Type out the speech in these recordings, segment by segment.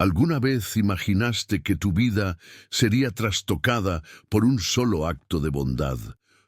¿Alguna vez imaginaste que tu vida sería trastocada por un solo acto de bondad,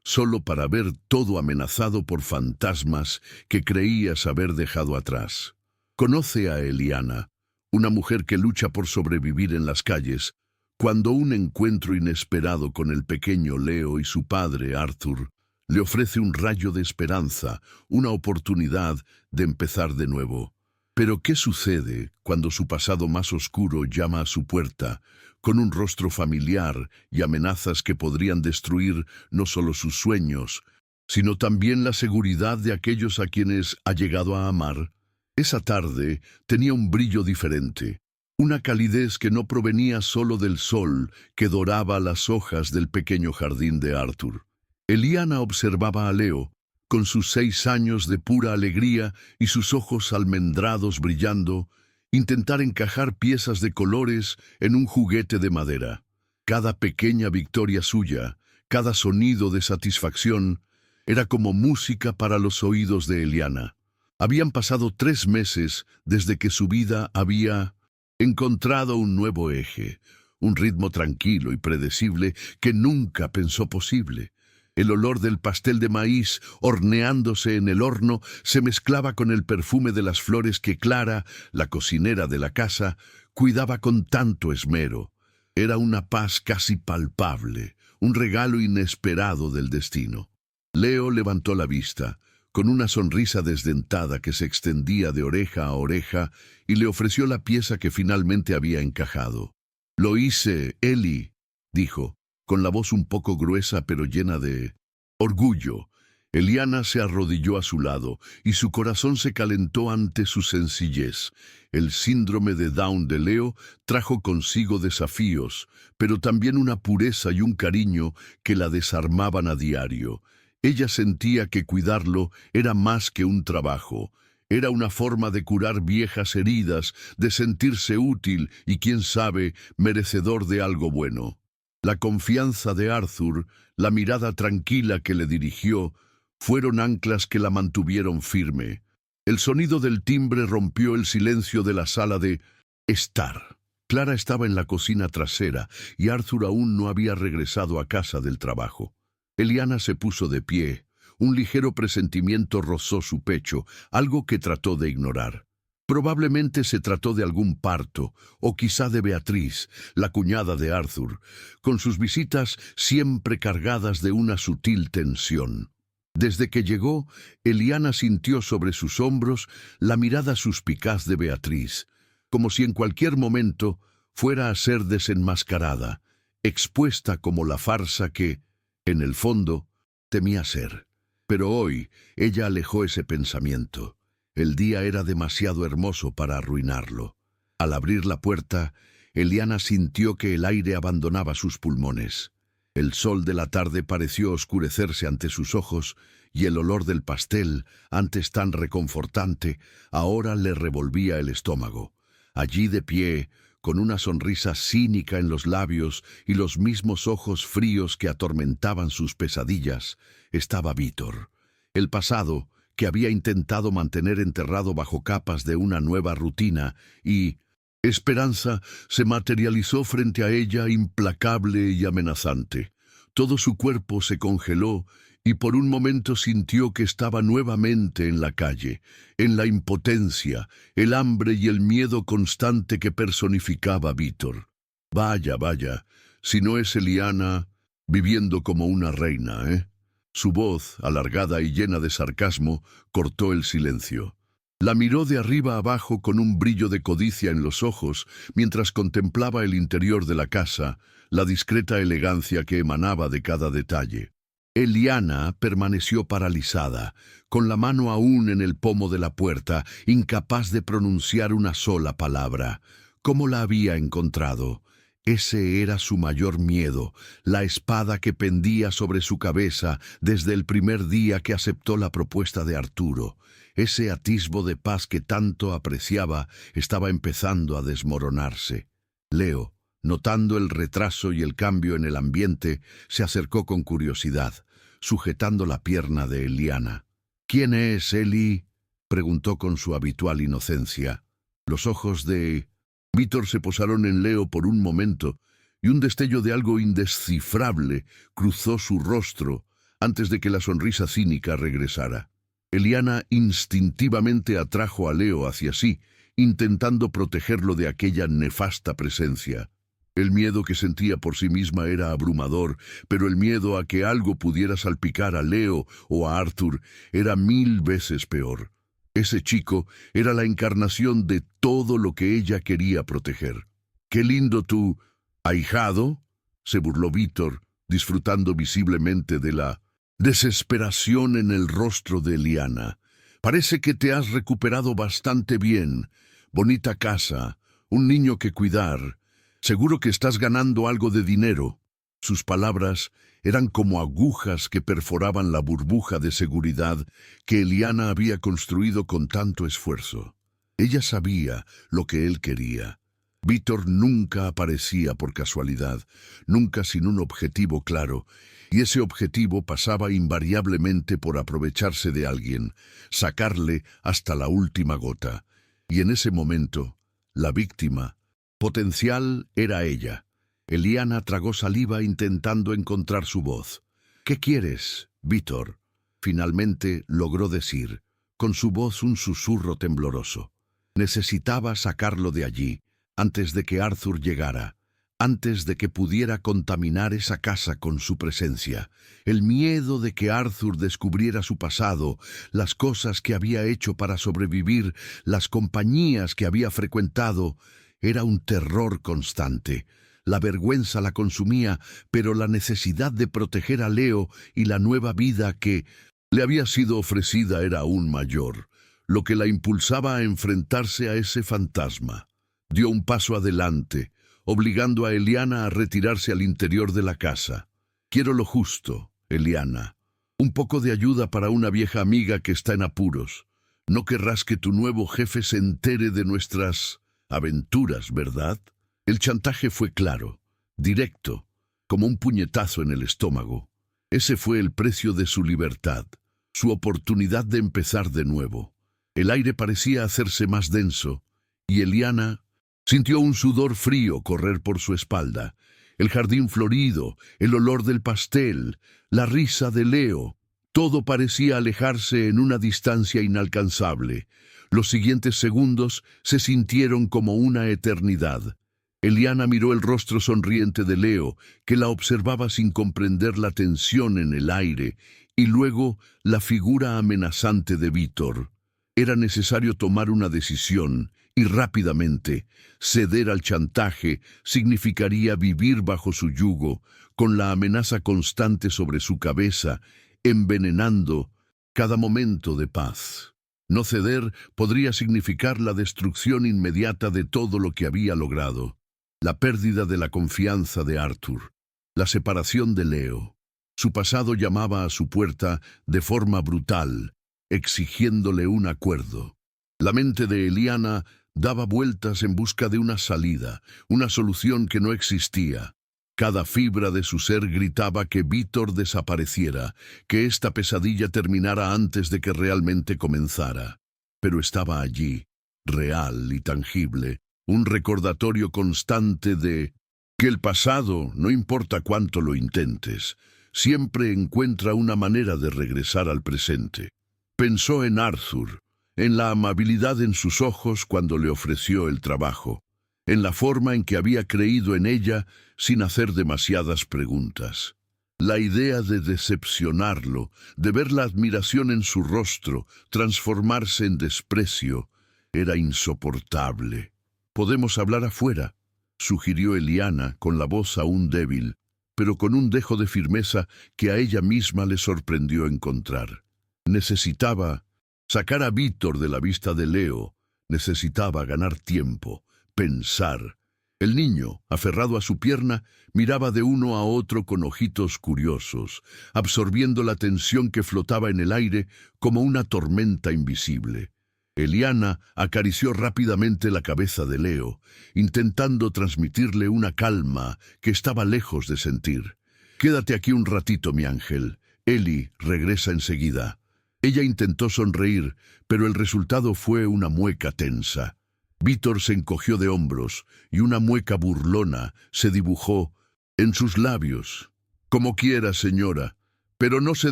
solo para ver todo amenazado por fantasmas que creías haber dejado atrás? Conoce a Eliana, una mujer que lucha por sobrevivir en las calles, cuando un encuentro inesperado con el pequeño Leo y su padre, Arthur, le ofrece un rayo de esperanza, una oportunidad de empezar de nuevo. Pero ¿qué sucede cuando su pasado más oscuro llama a su puerta, con un rostro familiar y amenazas que podrían destruir no solo sus sueños, sino también la seguridad de aquellos a quienes ha llegado a amar? Esa tarde tenía un brillo diferente, una calidez que no provenía solo del sol que doraba las hojas del pequeño jardín de Arthur. Eliana observaba a Leo, con sus 6 años de pura alegría y sus ojos almendrados brillando, intentar encajar piezas de colores en un juguete de madera. Cada pequeña victoria suya, cada sonido de satisfacción, era como música para los oídos de Eliana. Habían pasado 3 meses desde que su vida había encontrado un nuevo eje, un ritmo tranquilo y predecible que nunca pensó posible. El olor del pastel de maíz horneándose en el horno se mezclaba con el perfume de las flores que Clara, la cocinera de la casa, cuidaba con tanto esmero. Era una paz casi palpable, un regalo inesperado del destino. Leo levantó la vista, con una sonrisa desdentada que se extendía de oreja a oreja, y le ofreció la pieza que finalmente había encajado. «Lo hice, Eli», dijo, con la voz un poco gruesa pero llena de orgullo. Eliana se arrodilló a su lado y su corazón se calentó ante su sencillez. El síndrome de Down de Leo trajo consigo desafíos, pero también una pureza y un cariño que la desarmaban a diario. Ella sentía que cuidarlo era más que un trabajo. Era una forma de curar viejas heridas, de sentirse útil y, quién sabe, merecedor de algo bueno. La confianza de Arthur, la mirada tranquila que le dirigió, fueron anclas que la mantuvieron firme. El sonido del timbre rompió el silencio de la sala de estar. Clara estaba en la cocina trasera y Arthur aún no había regresado a casa del trabajo. Eliana se puso de pie. Un ligero presentimiento rozó su pecho, algo que trató de ignorar. Probablemente se trató de algún parto, o quizá de Beatriz, la cuñada de Arthur, con sus visitas siempre cargadas de una sutil tensión. Desde que llegó, Eliana sintió sobre sus hombros la mirada suspicaz de Beatriz, como si en cualquier momento fuera a ser desenmascarada, expuesta como la farsa que, en el fondo, temía ser. Pero hoy ella alejó ese pensamiento. El día era demasiado hermoso para arruinarlo. Al abrir la puerta, Eliana sintió que el aire abandonaba sus pulmones. El sol de la tarde pareció oscurecerse ante sus ojos y el olor del pastel, antes tan reconfortante, ahora le revolvía el estómago. Allí de pie, con una sonrisa cínica en los labios y los mismos ojos fríos que atormentaban sus pesadillas, estaba Víctor. El pasado, que había intentado mantener enterrado bajo capas de una nueva rutina, y Esperanza se materializó frente a ella implacable y amenazante. Todo su cuerpo se congeló y por un momento sintió que estaba nuevamente en la calle, en la impotencia, el hambre y el miedo constante que personificaba Víctor. Vaya, vaya, si no es Eliana viviendo como una reina, ¿eh? Su voz, alargada y llena de sarcasmo, cortó el silencio. La miró de arriba abajo con un brillo de codicia en los ojos mientras contemplaba el interior de la casa, la discreta elegancia que emanaba de cada detalle. Eliana permaneció paralizada, con la mano aún en el pomo de la puerta, incapaz de pronunciar una sola palabra. ¿Cómo la había encontrado? Ese era su mayor miedo, la espada que pendía sobre su cabeza desde el primer día que aceptó la propuesta de Arturo. Ese atisbo de paz que tanto apreciaba estaba empezando a desmoronarse. Leo, notando el retraso y el cambio en el ambiente, se acercó con curiosidad, sujetando la pierna de Eliana. «¿Quién es, Eli?», preguntó con su habitual inocencia. Los ojos de Víctor se posaron en Leo por un momento, y un destello de algo indescifrable cruzó su rostro antes de que la sonrisa cínica regresara. Eliana instintivamente atrajo a Leo hacia sí, intentando protegerlo de aquella nefasta presencia. El miedo que sentía por sí misma era abrumador, pero el miedo a que algo pudiera salpicar a Leo o a Arthur era 1000 veces peor. Ese chico era la encarnación de todo lo que ella quería proteger. «¡Qué lindo tu ahijado!», se burló Víctor, disfrutando visiblemente de la desesperación en el rostro de Eliana. «Parece que te has recuperado bastante bien. Bonita casa, un niño que cuidar. Seguro que estás ganando algo de dinero». Sus palabras eran como agujas que perforaban la burbuja de seguridad que Eliana había construido con tanto esfuerzo. Ella sabía lo que él quería. Víctor nunca aparecía por casualidad, nunca sin un objetivo claro, y ese objetivo pasaba invariablemente por aprovecharse de alguien, sacarle hasta la última gota. Y en ese momento, la víctima potencial era ella. Eliana tragó saliva intentando encontrar su voz. «¿Qué quieres, Víctor?», finalmente logró decir, con su voz un susurro tembloroso. Necesitaba sacarlo de allí, antes de que Arthur llegara, antes de que pudiera contaminar esa casa con su presencia. El miedo de que Arthur descubriera su pasado, las cosas que había hecho para sobrevivir, las compañías que había frecuentado, era un terror constante. La vergüenza la consumía, pero la necesidad de proteger a Leo y la nueva vida que le había sido ofrecida era aún mayor, lo que la impulsaba a enfrentarse a ese fantasma. Dio un paso adelante, obligando a Eliana a retirarse al interior de la casa. «Quiero lo justo, Eliana. Un poco de ayuda para una vieja amiga que está en apuros. No querrás que tu nuevo jefe se entere de nuestras aventuras, ¿verdad?». El chantaje fue claro, directo, como un puñetazo en el estómago. Ese fue el precio de su libertad, su oportunidad de empezar de nuevo. El aire parecía hacerse más denso, y Eliana sintió un sudor frío correr por su espalda. El jardín florido, el olor del pastel, la risa de Leo, todo parecía alejarse en una distancia inalcanzable. Los siguientes segundos se sintieron como una eternidad. Eliana miró el rostro sonriente de Leo, que la observaba sin comprender la tensión en el aire, y luego la figura amenazante de Víctor. Era necesario tomar una decisión, y rápidamente. Ceder al chantaje significaría vivir bajo su yugo, con la amenaza constante sobre su cabeza, envenenando cada momento de paz. No ceder podría significar la destrucción inmediata de todo lo que había logrado. La pérdida de la confianza de Arthur, la separación de Leo. Su pasado llamaba a su puerta de forma brutal, exigiéndole un acuerdo. La mente de Eliana daba vueltas en busca de una salida, una solución que no existía. Cada fibra de su ser gritaba que Víctor desapareciera, que esta pesadilla terminara antes de que realmente comenzara. Pero estaba allí, real y tangible, un recordatorio constante de que el pasado, no importa cuánto lo intentes, siempre encuentra una manera de regresar al presente. Pensó en Arthur, en la amabilidad en sus ojos cuando le ofreció el trabajo, en la forma en que había creído en ella sin hacer demasiadas preguntas. La idea de decepcionarlo, de ver la admiración en su rostro transformarse en desprecio, era insoportable. «Podemos hablar afuera», sugirió Eliana con la voz aún débil, pero con un dejo de firmeza que a ella misma le sorprendió encontrar. Necesitaba sacar a Víctor de la vista de Leo, necesitaba ganar tiempo, pensar. El niño, aferrado a su pierna, miraba de uno a otro con ojitos curiosos, absorbiendo la tensión que flotaba en el aire como una tormenta invisible. Eliana acarició rápidamente la cabeza de Leo, intentando transmitirle una calma que estaba lejos de sentir. «Quédate aquí un ratito, mi ángel. Eli regresa enseguida». Ella intentó sonreír, pero el resultado fue una mueca tensa. Víctor se encogió de hombros y una mueca burlona se dibujó en sus labios. «Como quiera, señora, pero no se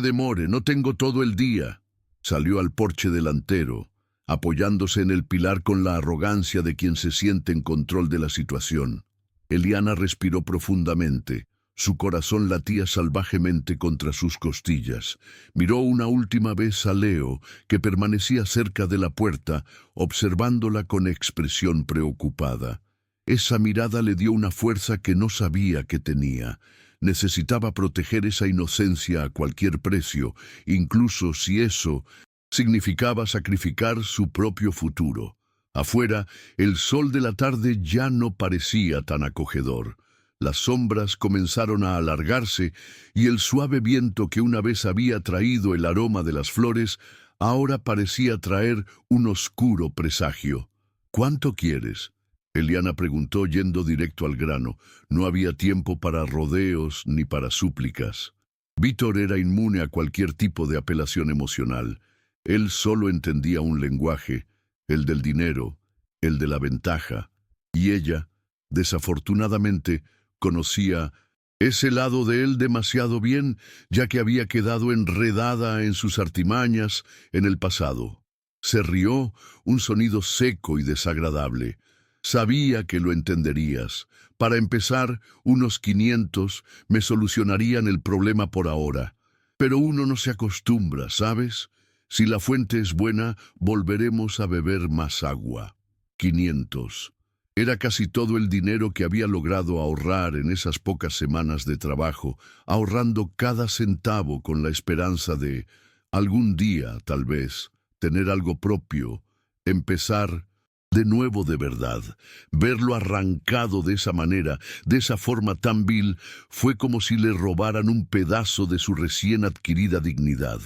demore, no tengo todo el día». Salió al porche delantero, apoyándose en el pilar con la arrogancia de quien se siente en control de la situación. Eliana respiró profundamente. Su corazón latía salvajemente contra sus costillas. Miró una última vez a Leo, que permanecía cerca de la puerta, observándola con expresión preocupada. Esa mirada le dio una fuerza que no sabía que tenía. Necesitaba proteger esa inocencia a cualquier precio, incluso si eso significaba sacrificar su propio futuro. Afuera, el sol de la tarde ya no parecía tan acogedor. Las sombras comenzaron a alargarse y el suave viento que una vez había traído el aroma de las flores, ahora parecía traer un oscuro presagio. «¿Cuánto quieres?», Eliana preguntó yendo directo al grano. No había tiempo para rodeos ni para súplicas. Víctor era inmune a cualquier tipo de apelación emocional. Él solo entendía un lenguaje, el del dinero, el de la ventaja, y ella, desafortunadamente, conocía ese lado de él demasiado bien, ya que había quedado enredada en sus artimañas en el pasado. Se rió, un sonido seco y desagradable. «Sabía que lo entenderías. Para empezar, unos 500 me solucionarían el problema por ahora. Pero uno no se acostumbra, ¿sabes? Si la fuente es buena, volveremos a beber más agua». 500. Era casi todo el dinero que había logrado ahorrar en esas pocas semanas de trabajo, ahorrando cada centavo con la esperanza de, algún día, tal vez, tener algo propio, empezar de nuevo de verdad. Verlo arrancado de esa manera, de esa forma tan vil, fue como si le robaran un pedazo de su recién adquirida dignidad.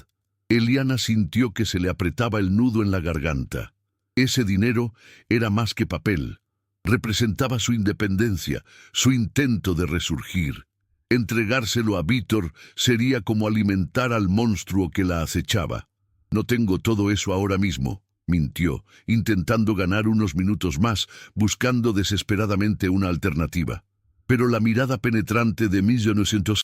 Eliana sintió que se le apretaba el nudo en la garganta. Ese dinero era más que papel. Representaba su independencia, su intento de resurgir. Entregárselo a Víctor sería como alimentar al monstruo que la acechaba. «No tengo todo eso ahora mismo», mintió, intentando ganar unos minutos más, buscando desesperadamente una alternativa. Pero la mirada penetrante de 1900...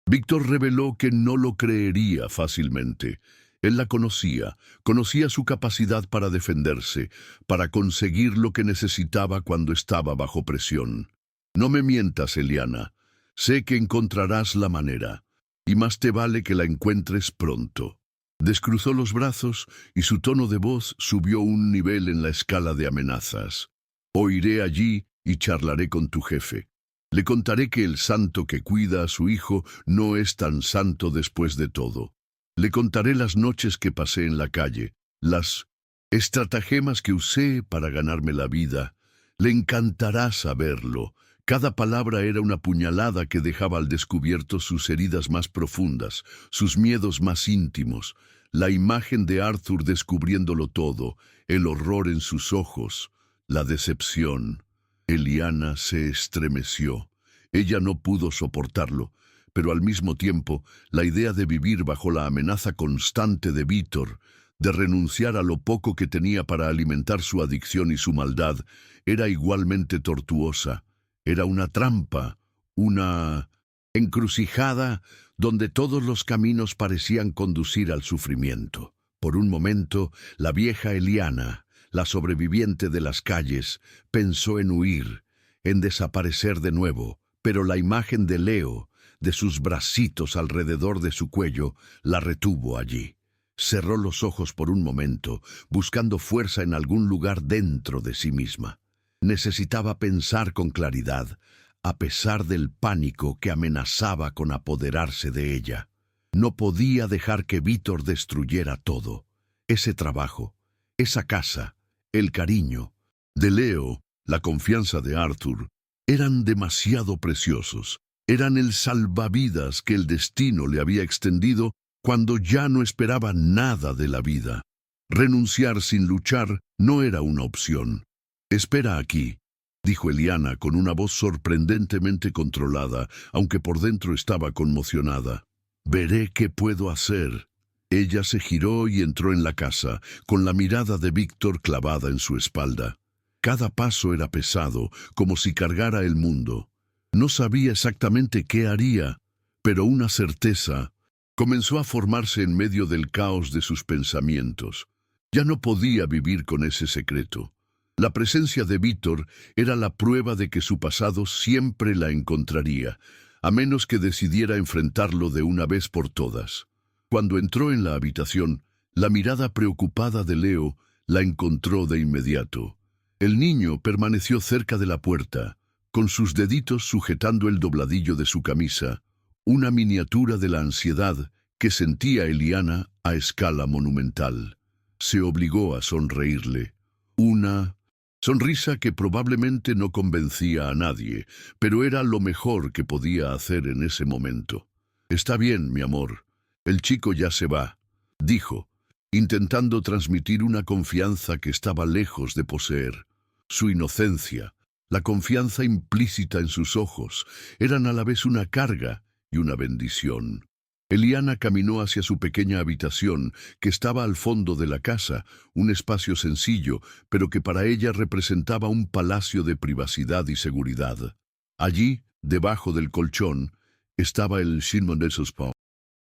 Víctor reveló que no lo creería fácilmente. Él la conocía su capacidad para defenderse, para conseguir lo que necesitaba cuando estaba bajo presión. «No me mientas, Eliana. Sé que encontrarás la manera, y más te vale que la encuentres pronto». Descruzó los brazos y su tono de voz subió un nivel en la escala de amenazas. «O iré allí y charlaré con tu jefe. Le contaré que el santo que cuida a su hijo no es tan santo después de todo. Le contaré las noches que pasé en la calle, las estratagemas que usé para ganarme la vida. Le encantará saberlo». Cada palabra era una puñalada que dejaba al descubierto sus heridas más profundas, sus miedos más íntimos, la imagen de Arthur descubriéndolo todo, el horror en sus ojos, la decepción. Eliana se estremeció. Ella no pudo soportarlo, pero al mismo tiempo, la idea de vivir bajo la amenaza constante de Víctor, de renunciar a lo poco que tenía para alimentar su adicción y su maldad, era igualmente tortuosa. Era una trampa, una encrucijada donde todos los caminos parecían conducir al sufrimiento. Por un momento, la vieja Eliana, la sobreviviente de las calles, pensó en huir, en desaparecer de nuevo, pero la imagen de Leo, de sus bracitos alrededor de su cuello, la retuvo allí. Cerró los ojos por un momento, buscando fuerza en algún lugar dentro de sí misma. Necesitaba pensar con claridad, a pesar del pánico que amenazaba con apoderarse de ella. No podía dejar que Víctor destruyera todo. Ese trabajo, esa casa, el cariño de Leo, la confianza de Arthur, eran demasiado preciosos. Eran el salvavidas que el destino le había extendido cuando ya no esperaba nada de la vida. Renunciar sin luchar no era una opción. «Espera aquí», dijo Eliana con una voz sorprendentemente controlada, aunque por dentro estaba conmocionada. «Veré qué puedo hacer». Ella se giró y entró en la casa, con la mirada de Víctor clavada en su espalda. Cada paso era pesado, como si cargara el mundo. No sabía exactamente qué haría, pero una certeza comenzó a formarse en medio del caos de sus pensamientos. Ya no podía vivir con ese secreto. La presencia de Víctor era la prueba de que su pasado siempre la encontraría, a menos que decidiera enfrentarlo de una vez por todas. Cuando entró en la habitación, la mirada preocupada de Leo la encontró de inmediato. El niño permaneció cerca de la puerta, con sus deditos sujetando el dobladillo de su camisa, una miniatura de la ansiedad que sentía Eliana a escala monumental. Se obligó a sonreírle. Una sonrisa que probablemente no convencía a nadie, pero era lo mejor que podía hacer en ese momento. «Está bien, mi amor. El chico ya se va», dijo, intentando transmitir una confianza que estaba lejos de poseer. Su inocencia, la confianza implícita en sus ojos, eran a la vez una carga y una bendición. Eliana caminó hacia su pequeña habitación, que estaba al fondo de la casa, un espacio sencillo, pero que para ella representaba un palacio de privacidad y seguridad. Allí, debajo del colchón, estaba el Shimon de Sospo,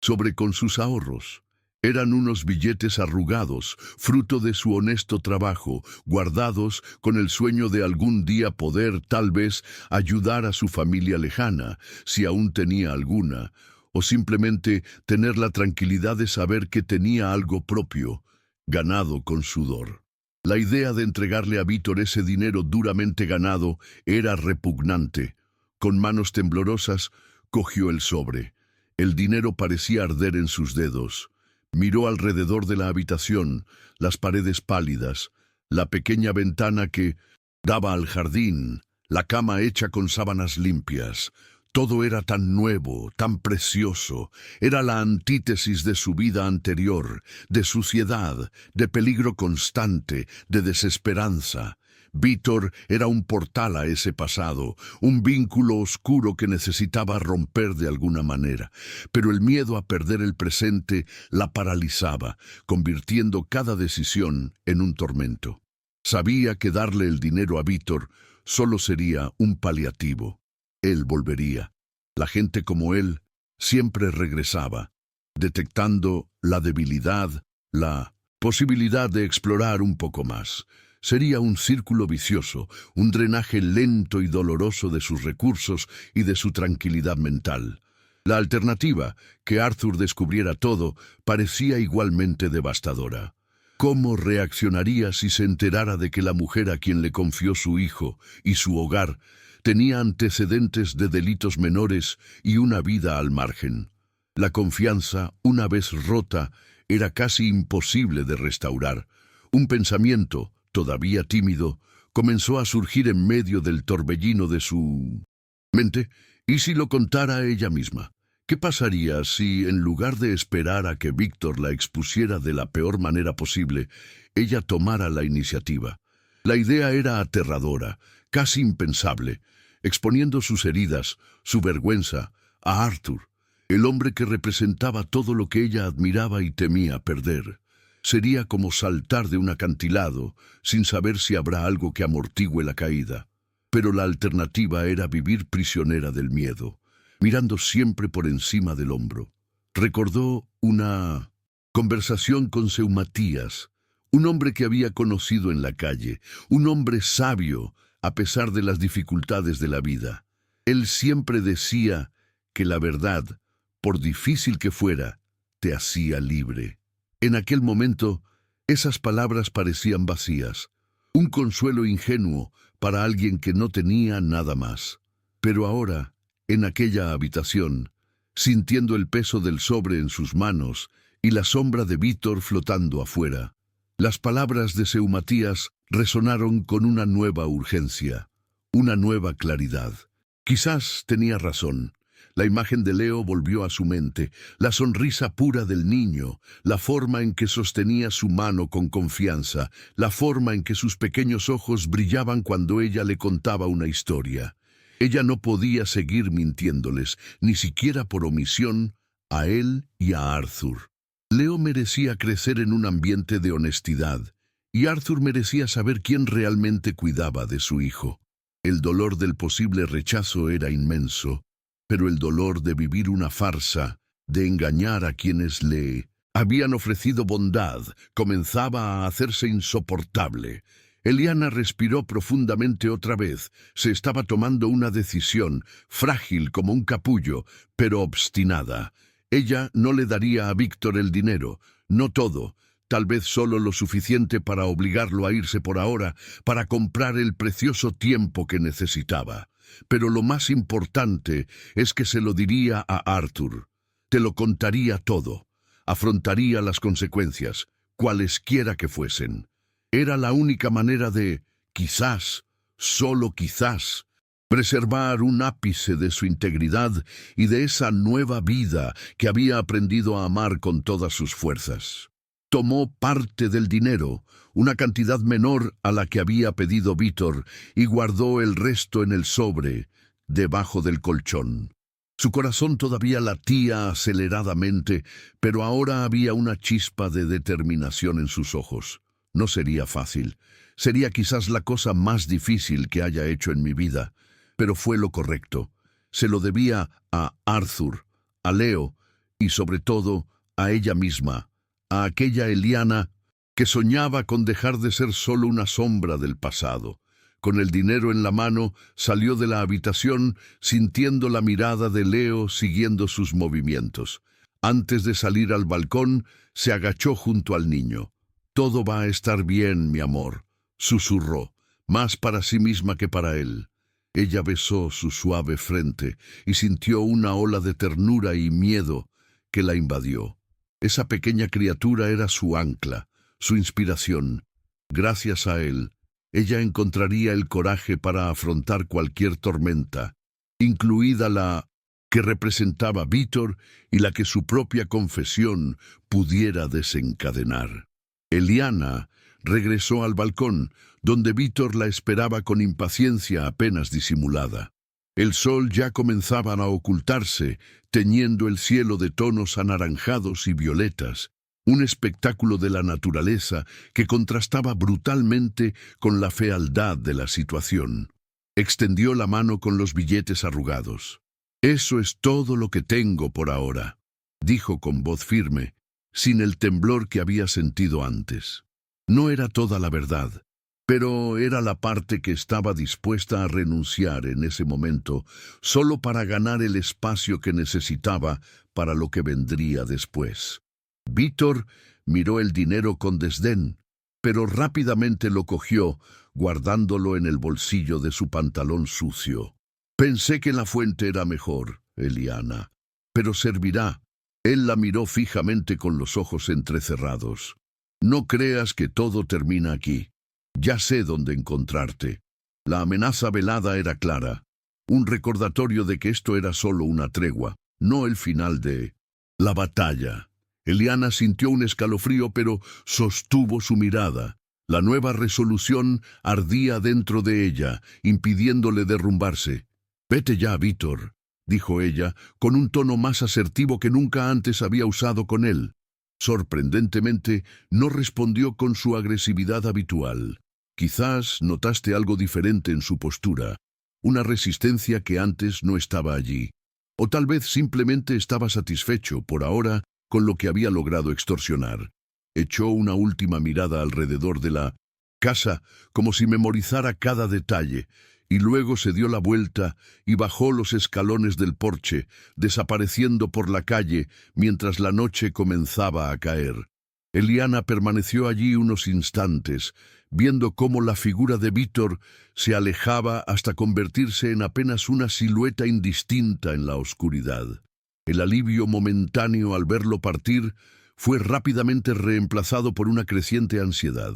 sobre con sus ahorros. Eran unos billetes arrugados, fruto de su honesto trabajo, guardados con el sueño de algún día poder, tal vez, ayudar a su familia lejana, si aún tenía alguna, o simplemente tener la tranquilidad de saber que tenía algo propio, ganado con sudor. La idea de entregarle a Víctor ese dinero duramente ganado era repugnante. Con manos temblorosas, cogió el sobre. El dinero parecía arder en sus dedos. Miró alrededor de la habitación, las paredes pálidas, la pequeña ventana que daba al jardín, la cama hecha con sábanas limpias. Todo era tan nuevo, tan precioso. Era la antítesis de su vida anterior, de suciedad, de peligro constante, de desesperanza. Víctor era un portal a ese pasado, un vínculo oscuro que necesitaba romper de alguna manera. Pero el miedo a perder el presente la paralizaba, convirtiendo cada decisión en un tormento. Sabía que darle el dinero a Víctor solo sería un paliativo. Él volvería. La gente como él siempre regresaba, detectando la debilidad, la posibilidad de explorar un poco más. Sería un círculo vicioso, un drenaje lento y doloroso de sus recursos y de su tranquilidad mental. La alternativa, que Arthur descubriera todo, parecía igualmente devastadora. ¿Cómo reaccionaría si se enterara de que la mujer a quien le confió su hijo y su hogar tenía antecedentes de delitos menores y una vida al margen? La confianza, una vez rota, era casi imposible de restaurar. Un pensamiento, todavía tímido, comenzó a surgir en medio del torbellino de su mente. ¿Y si lo contara a ella misma? ¿Qué pasaría si, en lugar de esperar a que Víctor la expusiera de la peor manera posible, ella tomara la iniciativa? La idea era aterradora, casi impensable, exponiendo sus heridas, su vergüenza, a Arthur, el hombre que representaba todo lo que ella admiraba y temía perder. Sería como saltar de un acantilado, sin saber si habrá algo que amortigüe la caída. Pero la alternativa era vivir prisionera del miedo, mirando siempre por encima del hombro. Recordó una conversación con Seumatías, un hombre que había conocido en la calle, un hombre sabio, a pesar de las dificultades de la vida. Él siempre decía que la verdad, por difícil que fuera, te hacía libre. En aquel momento, esas palabras parecían vacías, un consuelo ingenuo para alguien que no tenía nada más. Pero ahora, en aquella habitación, sintiendo el peso del sobre en sus manos y la sombra de Víctor flotando afuera, las palabras de Seumatías resonaron con una nueva urgencia, una nueva claridad. Quizás tenía razón. La imagen de Leo volvió a su mente, la sonrisa pura del niño, la forma en que sostenía su mano con confianza, la forma en que sus pequeños ojos brillaban cuando ella le contaba una historia. Ella no podía seguir mintiéndoles, ni siquiera por omisión, a él y a Arthur. Leo merecía crecer en un ambiente de honestidad, y Arthur merecía saber quién realmente cuidaba de su hijo. El dolor del posible rechazo era inmenso, pero el dolor de vivir una farsa, de engañar a quienes le habían ofrecido bondad, comenzaba a hacerse insoportable. Eliana respiró profundamente otra vez. Se estaba tomando una decisión, frágil como un capullo, pero obstinada. Ella no le daría a Víctor el dinero, no todo, tal vez solo lo suficiente para obligarlo a irse por ahora, para comprar el precioso tiempo que necesitaba. Pero lo más importante es que se lo diría a Arthur. Te lo contaría todo. Afrontaría las consecuencias, cualesquiera que fuesen. Era la única manera de, quizás, solo quizás, preservar un ápice de su integridad y de esa nueva vida que había aprendido a amar con todas sus fuerzas. Tomó parte del dinero, una cantidad menor a la que había pedido Víctor, y guardó el resto en el sobre, debajo del colchón. Su corazón todavía latía aceleradamente, pero ahora había una chispa de determinación en sus ojos. No sería fácil. Sería quizás la cosa más difícil que haya hecho en mi vida, pero fue lo correcto. Se lo debía a Arthur, a Leo y sobre todo a ella misma, a aquella Eliana que soñaba con dejar de ser solo una sombra del pasado. Con el dinero en la mano, salió de la habitación sintiendo la mirada de Leo siguiendo sus movimientos. Antes de salir al balcón, se agachó junto al niño. «Todo va a estar bien, mi amor», susurró, más para sí misma que para él. Ella besó su suave frente y sintió una ola de ternura y miedo que la invadió. Esa pequeña criatura era su ancla, su inspiración. Gracias a él, ella encontraría el coraje para afrontar cualquier tormenta, incluida la que representaba Víctor y la que su propia confesión pudiera desencadenar. Eliana regresó al balcón, donde Víctor la esperaba con impaciencia apenas disimulada. El sol ya comenzaba a ocultarse, teñiendo el cielo de tonos anaranjados y violetas, un espectáculo de la naturaleza que contrastaba brutalmente con la fealdad de la situación. Extendió la mano con los billetes arrugados. «Eso es todo lo que tengo por ahora», dijo con voz firme, sin el temblor que había sentido antes. No era toda la verdad, pero era la parte que estaba dispuesta a renunciar en ese momento, solo para ganar el espacio que necesitaba para lo que vendría después. Víctor miró el dinero con desdén, pero rápidamente lo cogió, guardándolo en el bolsillo de su pantalón sucio. «Pensé que la fuente era mejor, Eliana, pero servirá». Él la miró fijamente con los ojos entrecerrados. «No creas que todo termina aquí. Ya sé dónde encontrarte». La amenaza velada era clara, un recordatorio de que esto era solo una tregua, no el final de la batalla. Eliana sintió un escalofrío, pero sostuvo su mirada. La nueva resolución ardía dentro de ella, impidiéndole derrumbarse. «Vete ya, Víctor», dijo ella, con un tono más asertivo que nunca antes había usado con él. Sorprendentemente, no respondió con su agresividad habitual. Quizás notaste algo diferente en su postura, una resistencia que antes no estaba allí. O tal vez simplemente estaba satisfecho, por ahora, con lo que había logrado extorsionar. Echó una última mirada alrededor de la casa, como si memorizara cada detalle, y luego se dio la vuelta y bajó los escalones del porche, desapareciendo por la calle mientras la noche comenzaba a caer. Eliana permaneció allí unos instantes, viendo cómo la figura de Víctor se alejaba hasta convertirse en apenas una silueta indistinta en la oscuridad. El alivio momentáneo al verlo partir fue rápidamente reemplazado por una creciente ansiedad.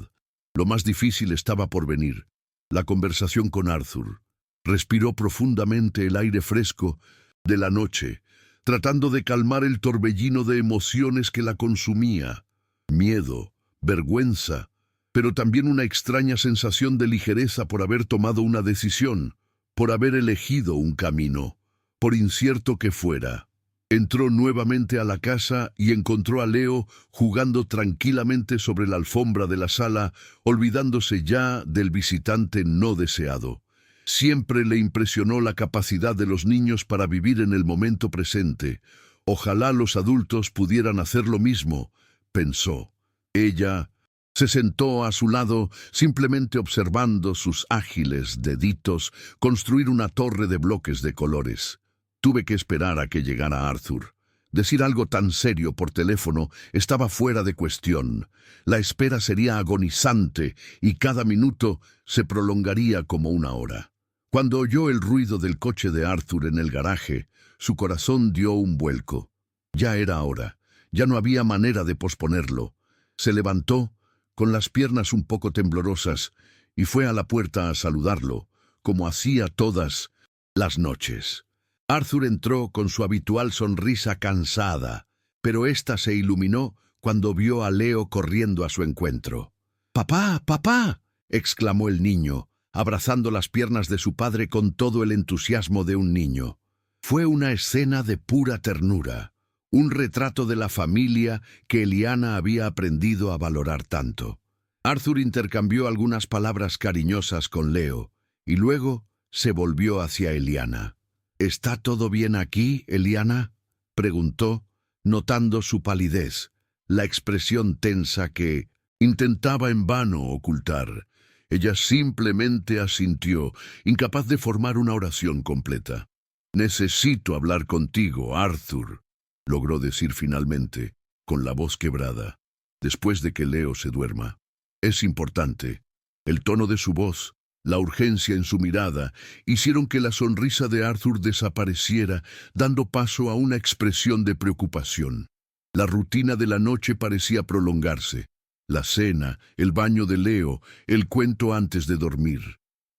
Lo más difícil estaba por venir. La conversación con Arthur. Respiró profundamente el aire fresco de la noche, tratando de calmar el torbellino de emociones que la consumía. Miedo, vergüenza, pero también una extraña sensación de ligereza por haber tomado una decisión, por haber elegido un camino, por incierto que fuera. Entró nuevamente a la casa y encontró a Leo jugando tranquilamente sobre la alfombra de la sala, olvidándose ya del visitante no deseado. Siempre le impresionó la capacidad de los niños para vivir en el momento presente. Ojalá los adultos pudieran hacer lo mismo, pensó. Ella se sentó a su lado, simplemente observando sus ágiles deditos construir una torre de bloques de colores. Tuve que esperar a que llegara Arthur. Decir algo tan serio por teléfono estaba fuera de cuestión. La espera sería agonizante y cada minuto se prolongaría como una hora. Cuando oyó el ruido del coche de Arthur en el garaje, su corazón dio un vuelco. Ya era hora. Ya no había manera de posponerlo. Se levantó, con las piernas un poco temblorosas, y fue a la puerta a saludarlo, como hacía todas las noches. Arthur entró con su habitual sonrisa cansada, pero ésta se iluminó cuando vio a Leo corriendo a su encuentro. «¡Papá, papá!», exclamó el niño, abrazando las piernas de su padre con todo el entusiasmo de un niño. Fue una escena de pura ternura, un retrato de la familia que Eliana había aprendido a valorar tanto. Arthur intercambió algunas palabras cariñosas con Leo, y luego se volvió hacia Eliana. «¿Está todo bien aquí, Eliana?», preguntó, notando su palidez, la expresión tensa que intentaba en vano ocultar. Ella simplemente asintió, incapaz de formar una oración completa. «Necesito hablar contigo, Arthur», logró decir finalmente, con la voz quebrada, después de que Leo se duerma. «Es importante». El tono de su voz, la urgencia en su mirada, hicieron que la sonrisa de Arthur desapareciera, dando paso a una expresión de preocupación. La rutina de la noche parecía prolongarse. La cena, el baño de Leo, el cuento antes de dormir.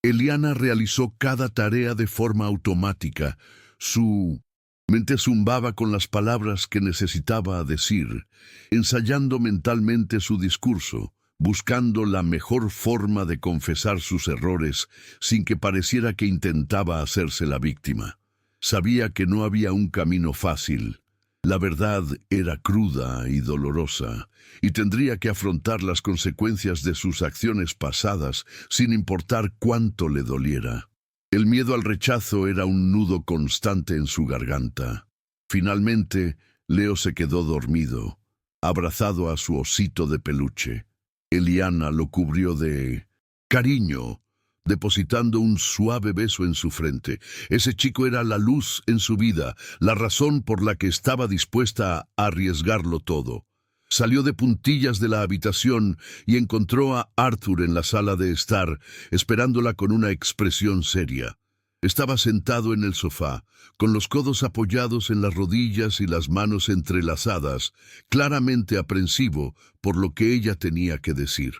Eliana realizó cada tarea de forma automática. Su mente zumbaba con las palabras que necesitaba decir, ensayando mentalmente su discurso, buscando la mejor forma de confesar sus errores sin que pareciera que intentaba hacerse la víctima. Sabía que no había un camino fácil. La verdad era cruda y dolorosa, y tendría que afrontar las consecuencias de sus acciones pasadas sin importar cuánto le doliera. El miedo al rechazo era un nudo constante en su garganta. Finalmente, Leo se quedó dormido, abrazado a su osito de peluche. Eliana lo cubrió de cariño, depositando un suave beso en su frente. Ese chico era la luz en su vida, la razón por la que estaba dispuesta a arriesgarlo todo. Salió de puntillas de la habitación y encontró a Arthur en la sala de estar, esperándola con una expresión seria. Estaba sentado en el sofá, con los codos apoyados en las rodillas y las manos entrelazadas, claramente aprensivo por lo que ella tenía que decir.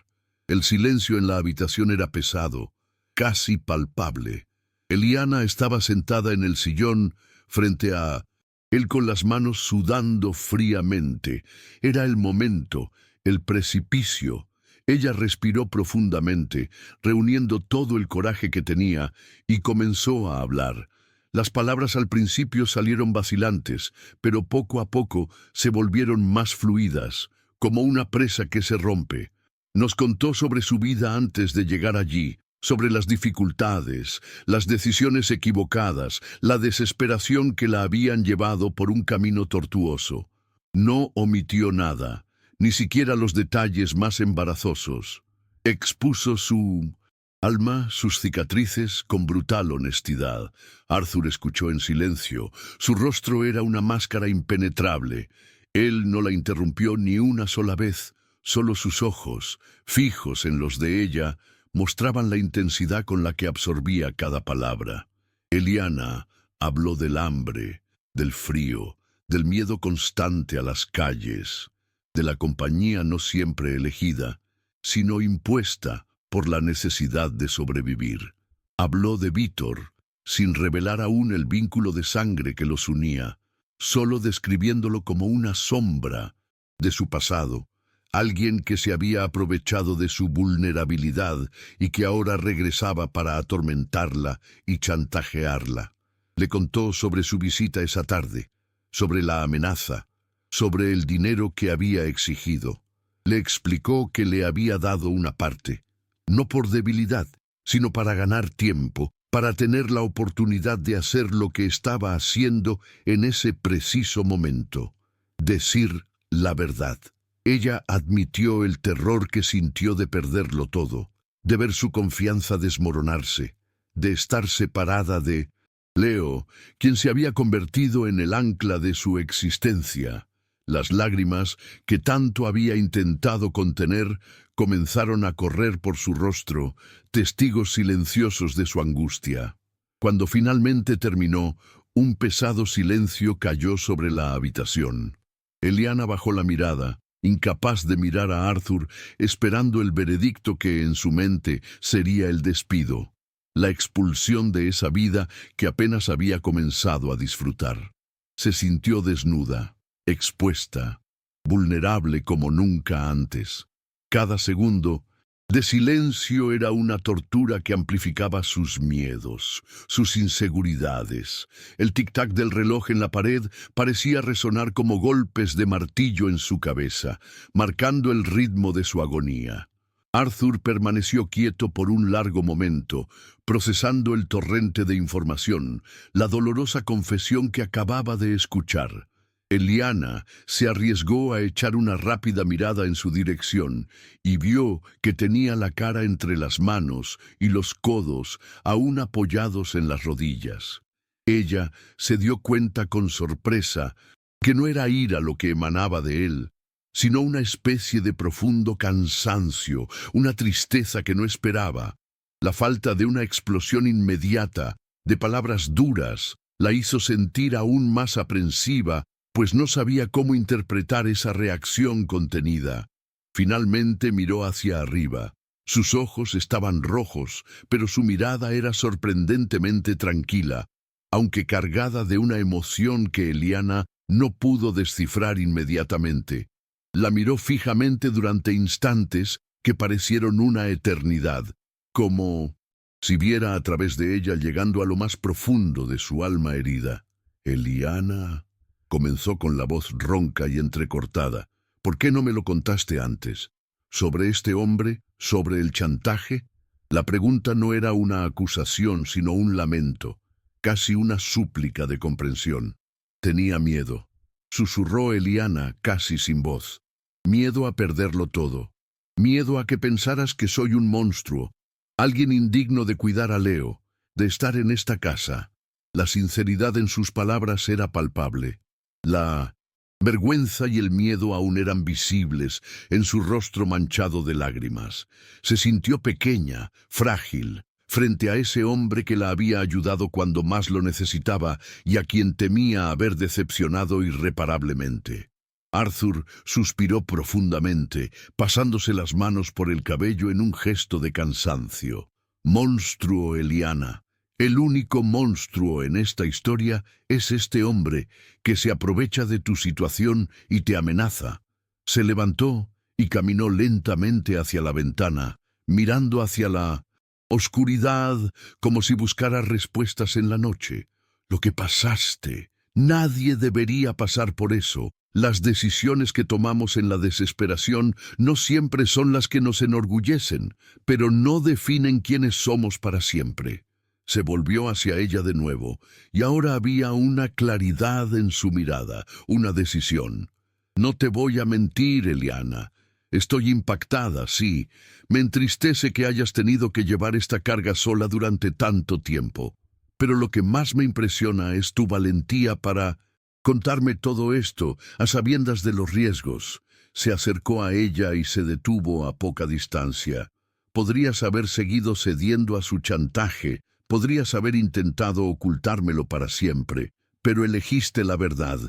El silencio en la habitación era pesado, casi palpable. Eliana estaba sentada en el sillón frente a él con las manos sudando fríamente. Era el momento, el precipicio. Ella respiró profundamente, reuniendo todo el coraje que tenía, y comenzó a hablar. Las palabras al principio salieron vacilantes, pero poco a poco se volvieron más fluidas, como una presa que se rompe. Nos contó sobre su vida antes de llegar allí, sobre las dificultades, las decisiones equivocadas, la desesperación que la habían llevado por un camino tortuoso. No omitió nada, ni siquiera los detalles más embarazosos. Expuso su alma, sus cicatrices, con brutal honestidad. Arthur escuchó en silencio. Su rostro era una máscara impenetrable. Él no la interrumpió ni una sola vez. Solo sus ojos, fijos en los de ella, mostraban la intensidad con la que absorbía cada palabra. Eliana habló del hambre, del frío, del miedo constante a las calles, de la compañía no siempre elegida, sino impuesta por la necesidad de sobrevivir. Habló de Víctor, sin revelar aún el vínculo de sangre que los unía, solo describiéndolo como una sombra de su pasado, alguien que se había aprovechado de su vulnerabilidad y que ahora regresaba para atormentarla y chantajearla. Le contó sobre su visita esa tarde, sobre la amenaza, sobre el dinero que había exigido. Le explicó que le había dado una parte, no por debilidad, sino para ganar tiempo, para tener la oportunidad de hacer lo que estaba haciendo en ese preciso momento, decir la verdad. Ella admitió el terror que sintió de perderlo todo, de ver su confianza desmoronarse, de estar separada de Leo, quien se había convertido en el ancla de su existencia. Las lágrimas, que tanto había intentado contener, comenzaron a correr por su rostro, testigos silenciosos de su angustia. Cuando finalmente terminó, un pesado silencio cayó sobre la habitación. Eliana bajó la mirada, incapaz de mirar a Arthur, esperando el veredicto que en su mente sería el despido, la expulsión de esa vida que apenas había comenzado a disfrutar. Se sintió desnuda, expuesta, vulnerable como nunca antes. Cada segundo de silencio era una tortura que amplificaba sus miedos, sus inseguridades. El tic-tac del reloj en la pared parecía resonar como golpes de martillo en su cabeza, marcando el ritmo de su agonía. Arthur permaneció quieto por un largo momento, procesando el torrente de información, la dolorosa confesión que acababa de escuchar. Eliana se arriesgó a echar una rápida mirada en su dirección y vio que tenía la cara entre las manos y los codos aún apoyados en las rodillas. Ella se dio cuenta con sorpresa que no era ira lo que emanaba de él, sino una especie de profundo cansancio, una tristeza que no esperaba. La falta de una explosión inmediata, de palabras duras, la hizo sentir aún más aprensiva, pues no sabía cómo interpretar esa reacción contenida. Finalmente miró hacia arriba. Sus ojos estaban rojos, pero su mirada era sorprendentemente tranquila, aunque cargada de una emoción que Eliana no pudo descifrar inmediatamente. La miró fijamente durante instantes que parecieron una eternidad, como si viera a través de ella llegando a lo más profundo de su alma herida. «Eliana», comenzó con la voz ronca y entrecortada, «¿por qué no me lo contaste antes? ¿Sobre este hombre? ¿Sobre el chantaje?» La pregunta no era una acusación, sino un lamento, casi una súplica de comprensión. «Tenía miedo», susurró Eliana casi sin voz. «Miedo a perderlo todo. Miedo a que pensaras que soy un monstruo, alguien indigno de cuidar a Leo, de estar en esta casa». La sinceridad en sus palabras era palpable. La vergüenza y el miedo aún eran visibles en su rostro manchado de lágrimas. Se sintió pequeña, frágil, frente a ese hombre que la había ayudado cuando más lo necesitaba y a quien temía haber decepcionado irreparablemente. Arthur suspiró profundamente, pasándose las manos por el cabello en un gesto de cansancio. «Monstruo, Eliana. El único monstruo en esta historia es este hombre que se aprovecha de tu situación y te amenaza». Se levantó y caminó lentamente hacia la ventana, mirando hacia la oscuridad como si buscara respuestas en la noche. «Lo que pasaste, nadie debería pasar por eso. Las decisiones que tomamos en la desesperación no siempre son las que nos enorgullecen, pero no definen quiénes somos para siempre». Se volvió hacia ella de nuevo, y ahora había una claridad en su mirada, una decisión. «No te voy a mentir, Eliana. Estoy impactada, sí. Me entristece que hayas tenido que llevar esta carga sola durante tanto tiempo. Pero lo que más me impresiona es tu valentía para contarme todo esto, a sabiendas de los riesgos». Se acercó a ella y se detuvo a poca distancia. «Podrías haber seguido cediendo a su chantaje, podrías haber intentado ocultármelo para siempre, pero elegiste la verdad».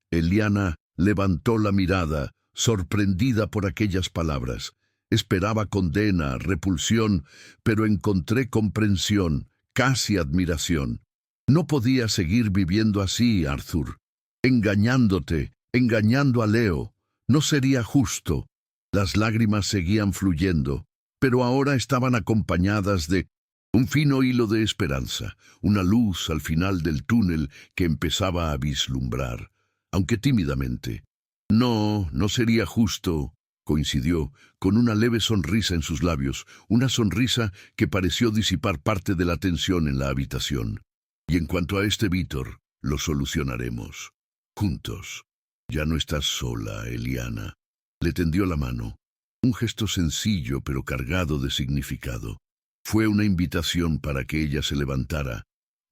Eliana levantó la mirada, sorprendida por aquellas palabras. Esperaba condena, repulsión, pero encontré comprensión, casi admiración. «No podía seguir viviendo así, Arthur. Engañándote, engañando a Leo. No sería justo». Las lágrimas seguían fluyendo, pero ahora estaban acompañadas de un fino hilo de esperanza, una luz al final del túnel que empezaba a vislumbrar. aunque tímidamente. No, no sería justo, coincidió, con una leve sonrisa en sus labios, una sonrisa que pareció disipar parte de la tensión en la habitación. Y en cuanto a este Víctor, lo solucionaremos. Juntos. Ya no estás sola, Eliana. Le tendió la mano. Un gesto sencillo pero cargado de significado. Fue una invitación para que ella se levantara,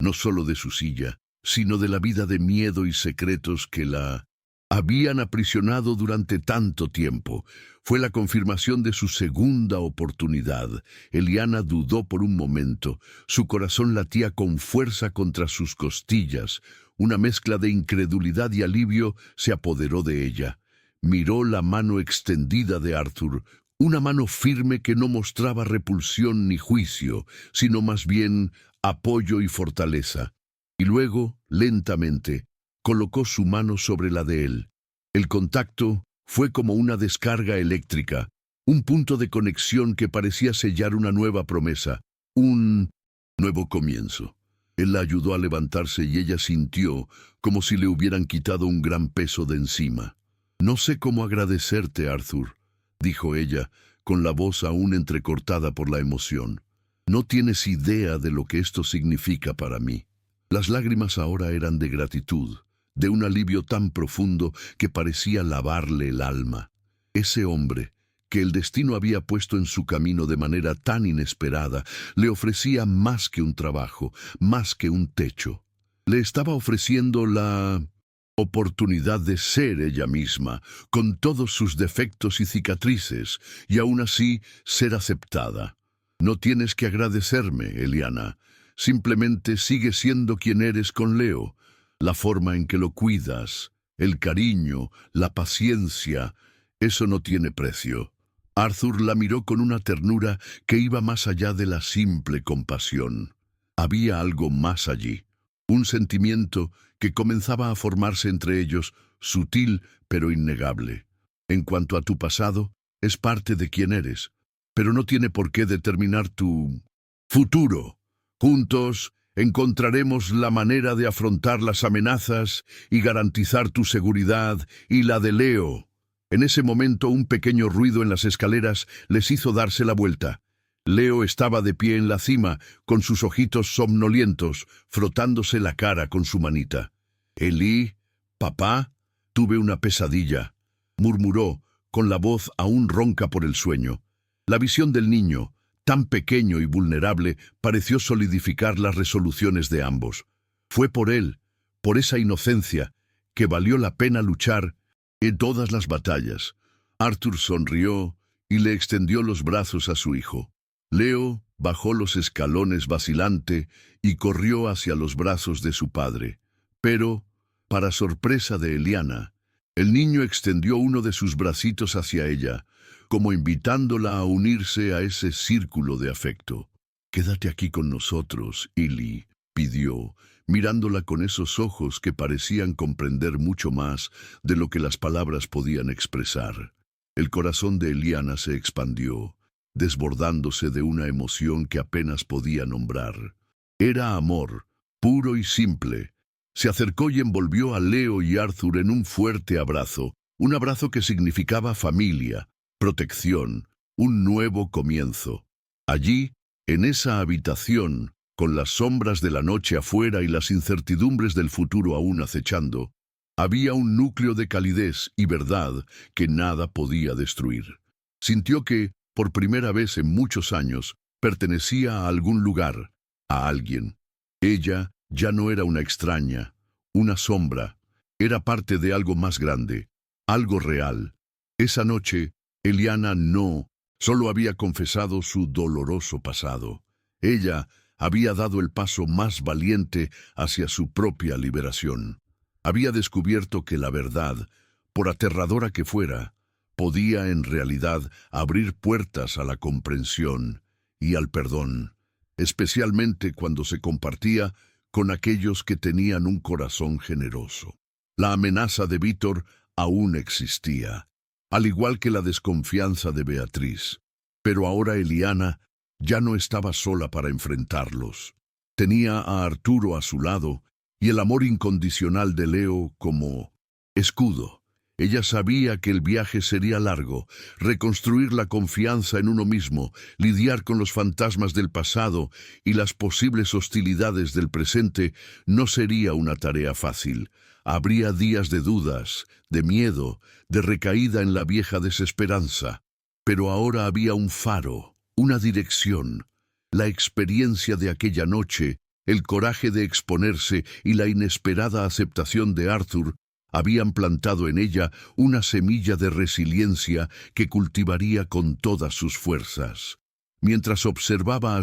no solo de su silla, sino de la vida de miedo y secretos que la habían aprisionado durante tanto tiempo. Fue la confirmación de su segunda oportunidad. Eliana dudó por un momento. Su corazón latía con fuerza contra sus costillas. Una mezcla de incredulidad y alivio se apoderó de ella. Miró la mano extendida de Arthur, una mano firme que no mostraba repulsión ni juicio, sino más bien apoyo y fortaleza. Y luego, lentamente, colocó su mano sobre la de él. El contacto fue como una descarga eléctrica, un punto de conexión que parecía sellar una nueva promesa, un nuevo comienzo. Él la ayudó a levantarse y ella sintió como si le hubieran quitado un gran peso de encima. «No sé cómo agradecerte, Arthur», dijo ella, con la voz aún entrecortada por la emoción. «No tienes idea de lo que esto significa para mí». Las lágrimas ahora eran de gratitud, de un alivio tan profundo que parecía lavarle el alma. Ese hombre, que el destino había puesto en su camino de manera tan inesperada, le ofrecía más que un trabajo, más que un techo. Le estaba ofreciendo la oportunidad de ser ella misma, con todos sus defectos y cicatrices, y aún así ser aceptada. «No tienes que agradecerme, Eliana. Simplemente sigue siendo quien eres con Leo. La forma en que lo cuidas, el cariño, la paciencia, eso no tiene precio». Arthur la miró con una ternura que iba más allá de la simple compasión. Había algo más allí, un sentimiento que comenzaba a formarse entre ellos, sutil pero innegable. «En cuanto a tu pasado, es parte de quien eres, pero no tiene por qué determinar tu futuro. Juntos encontraremos la manera de afrontar las amenazas y garantizar tu seguridad y la de Leo». En ese momento un pequeño ruido en las escaleras les hizo darse la vuelta. Leo estaba de pie en la cima, con sus ojitos somnolientos, frotándose la cara con su manita. «Eli, papá, tuve una pesadilla», murmuró, con la voz aún ronca por el sueño. La visión del niño, tan pequeño y vulnerable, pareció solidificar las resoluciones de ambos. Fue por él, por esa inocencia, que valió la pena luchar en todas las batallas. Arthur sonrió y le extendió los brazos a su hijo. Leo bajó los escalones vacilante y corrió hacia los brazos de su padre. Pero, para sorpresa de Eliana, el niño extendió uno de sus bracitos hacia ella, como invitándola a unirse a ese círculo de afecto. «Quédate aquí con nosotros, Eli», pidió, mirándola con esos ojos que parecían comprender mucho más de lo que las palabras podían expresar. El corazón de Eliana se expandió, desbordándose de una emoción que apenas podía nombrar. Era amor, puro y simple. Se acercó y envolvió a Leo y Arthur en un fuerte abrazo, un abrazo que significaba familia, protección, un nuevo comienzo. Allí, en esa habitación, con las sombras de la noche afuera y las incertidumbres del futuro aún acechando, había un núcleo de calidez y verdad que nada podía destruir. Sintió que, por primera vez en muchos años, pertenecía a algún lugar, a alguien. Ella ya no era una extraña, una sombra, era parte de algo más grande, algo real. Esa noche, Eliana no solo había confesado su doloroso pasado. Ella había dado el paso más valiente hacia su propia liberación. Había descubierto que la verdad, por aterradora que fuera, podía en realidad abrir puertas a la comprensión y al perdón, especialmente cuando se compartía con aquellos que tenían un corazón generoso. La amenaza de Víctor aún existía, al igual que la desconfianza de Beatriz. Pero ahora Eliana ya no estaba sola para enfrentarlos. Tenía a Arturo a su lado y el amor incondicional de Leo como escudo. Ella sabía que el viaje sería largo, reconstruir la confianza en uno mismo, lidiar con los fantasmas del pasado y las posibles hostilidades del presente no sería una tarea fácil. Habría días de dudas, de miedo, de recaída en la vieja desesperanza. Pero ahora había un faro, una dirección. La experiencia de aquella noche, el coraje de exponerse y la inesperada aceptación de Arthur habían plantado en ella una semilla de resiliencia que cultivaría con todas sus fuerzas. Mientras observaba a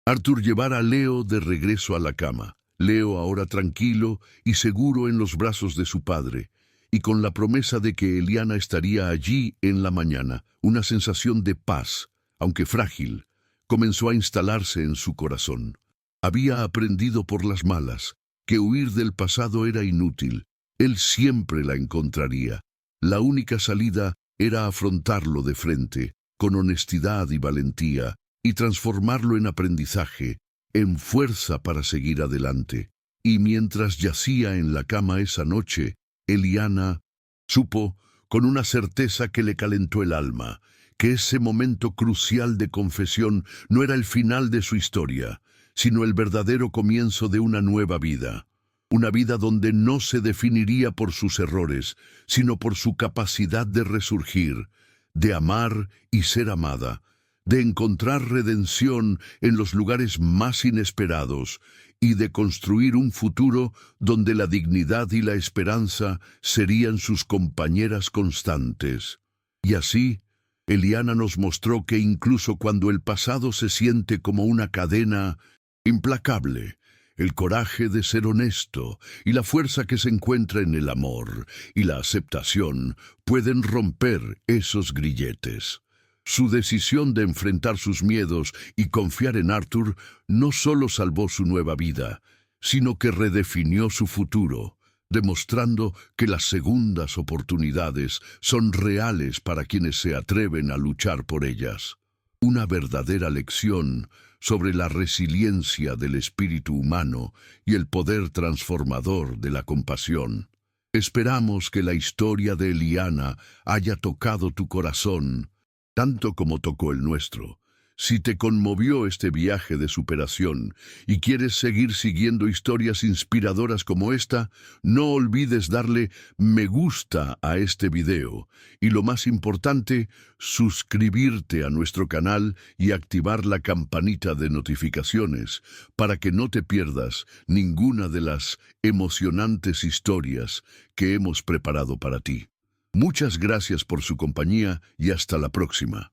Arthur llevar a Leo de regreso a la cama, Leo ahora tranquilo y seguro en los brazos de su padre, y con la promesa de que Eliana estaría allí en la mañana, una sensación de paz, aunque frágil, comenzó a instalarse en su corazón. Había aprendido por las malas que huir del pasado era inútil. Él siempre la encontraría. La única salida era afrontarlo de frente, con honestidad y valentía, y transformarlo en aprendizaje, en fuerza para seguir adelante. Y mientras yacía en la cama esa noche, Eliana supo, con una certeza que le calentó el alma, que ese momento crucial de confesión no era el final de su historia, sino el verdadero comienzo de una nueva vida. Una vida donde no se definiría por sus errores, sino por su capacidad de resurgir, de amar y ser amada, de encontrar redención en los lugares más inesperados y de construir un futuro donde la dignidad y la esperanza serían sus compañeras constantes. Y así, Eliana nos mostró que incluso cuando el pasado se siente como una cadena implacable, el coraje de ser honesto y la fuerza que se encuentra en el amor y la aceptación pueden romper esos grilletes. Su decisión de enfrentar sus miedos y confiar en Arthur no solo salvó su nueva vida, sino que redefinió su futuro, demostrando que las segundas oportunidades son reales para quienes se atreven a luchar por ellas. Una verdadera lección sobre la resiliencia del espíritu humano y el poder transformador de la compasión. Esperamos que la historia de Eliana haya tocado tu corazón, tanto como tocó el nuestro. Si te conmovió este viaje de superación y quieres seguir siguiendo historias inspiradoras como esta, no olvides darle me gusta a este video y lo más importante, suscribirte a nuestro canal y activar la campanita de notificaciones para que no te pierdas ninguna de las emocionantes historias que hemos preparado para ti. Muchas gracias por su compañía y hasta la próxima.